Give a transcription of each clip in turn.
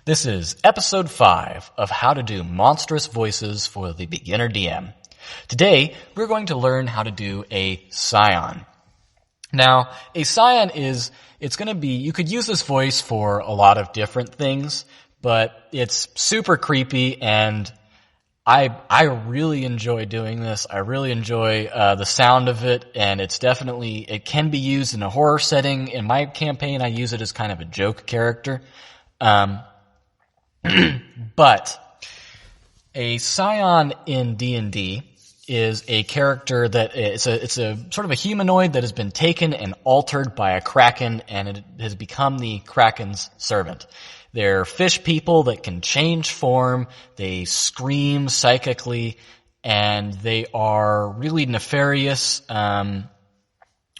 This is episode 5 of How to Do Monstrous Voices for the Beginner DM. Today, we're going to learn how to do a Scione. Now, a Scione you could use this voice for a lot of different things, but it's super creepy and I really enjoy doing this. I really enjoy the sound of it, and it can be used in a horror setting. In my campaign, I use it as kind of a joke character. But a Scione in D&D is a character that it's a sort of a humanoid that has been taken and altered by a kraken, and it has become the kraken's servant. They're fish people that can change form, they scream psychically, and they are really nefarious,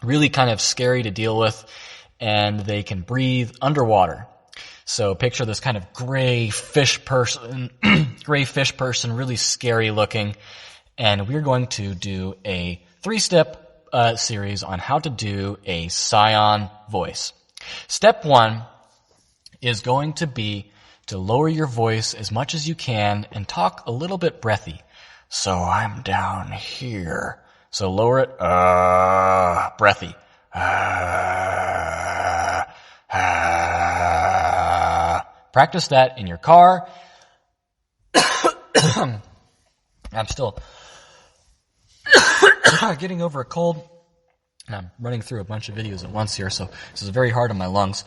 really kind of scary to deal with, and they can breathe underwater. So picture this kind of gray fish person, really scary looking, and we're going to do a 3-step series on how to do a Scione voice. Step 1 is going to be to lower your voice as much as you can and talk a little bit breathy. So I'm down here. So lower it, breathy. Practice that in your car. I'm still getting over a cold, and I'm running through a bunch of videos at once here, so this is very hard on my lungs.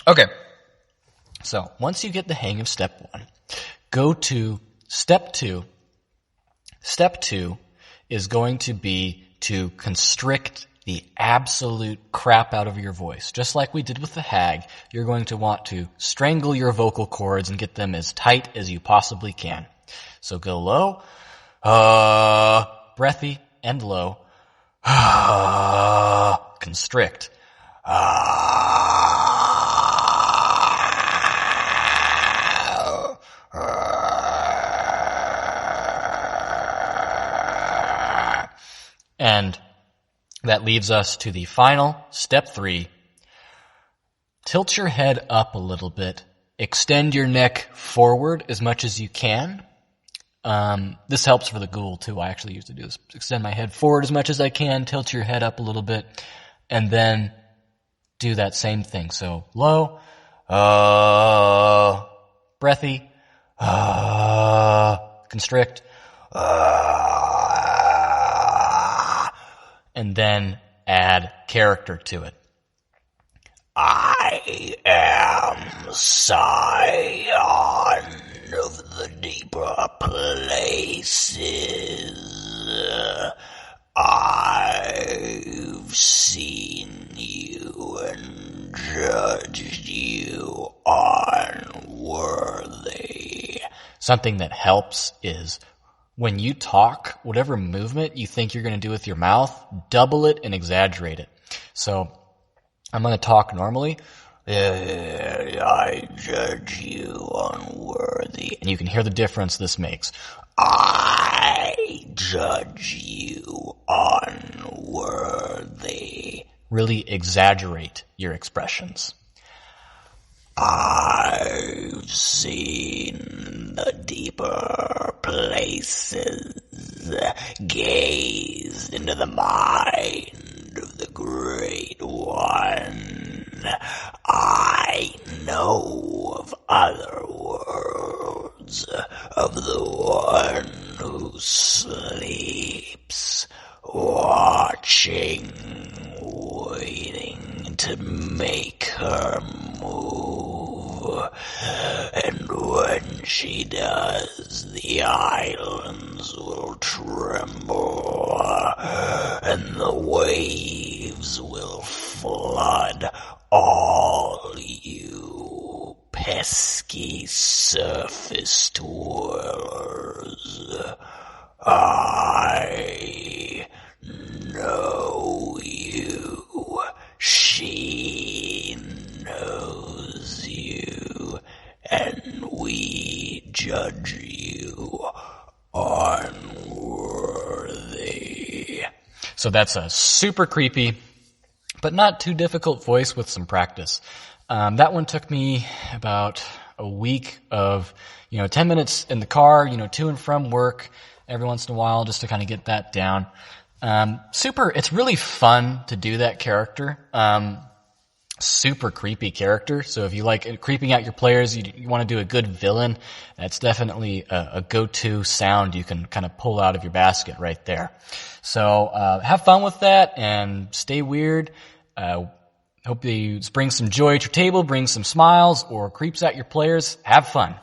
Okay, so once you get the hang of step 1, go to step 2. Step 2 is going to be to constrict the absolute crap out of your voice. Just like we did with the hag, you're going to want to strangle your vocal cords and get them as tight as you possibly can. So go low, breathy and low, constrict, and that leaves us to the final, step 3. Tilt your head up a little bit. Extend your neck forward as much as you can. This helps for the ghoul too. I actually used to do this. Extend my head forward as much as I can. Tilt your head up a little bit. And then do that same thing. So low, breathy, constrict, and then add character to it. I am Scione of the deeper places. I've seen you and judged you unworthy. Something that helps is when you talk, whatever movement you think you're going to do with your mouth, double it and exaggerate it. So I'm going to talk normally. I judge you unworthy. And you can hear the difference this makes. I judge you unworthy. Really exaggerate your expressions. I've seen the deeper places, gazed into the mind of the Great One. I know of other worlds, of the one who sleeps, watching, waiting to make her move. And when she does, the islands will tremble, and the waves will flood all you pesky surface dwellers. I know you. She knows you, and we judge you unworthy. So that's a super creepy but not too difficult voice with some practice. That one took me about a week of, 10 minutes in the car, to and from work every once in a while just to kind of get that down. It's really fun to do that character. Super creepy character. So if you like creeping out your players, you want to do a good villain, that's definitely a go-to sound you can kind of pull out of your basket right there. So have fun with that and stay weird. Hope you bring some joy to your table, bring some smiles, or creeps at your players. Have fun.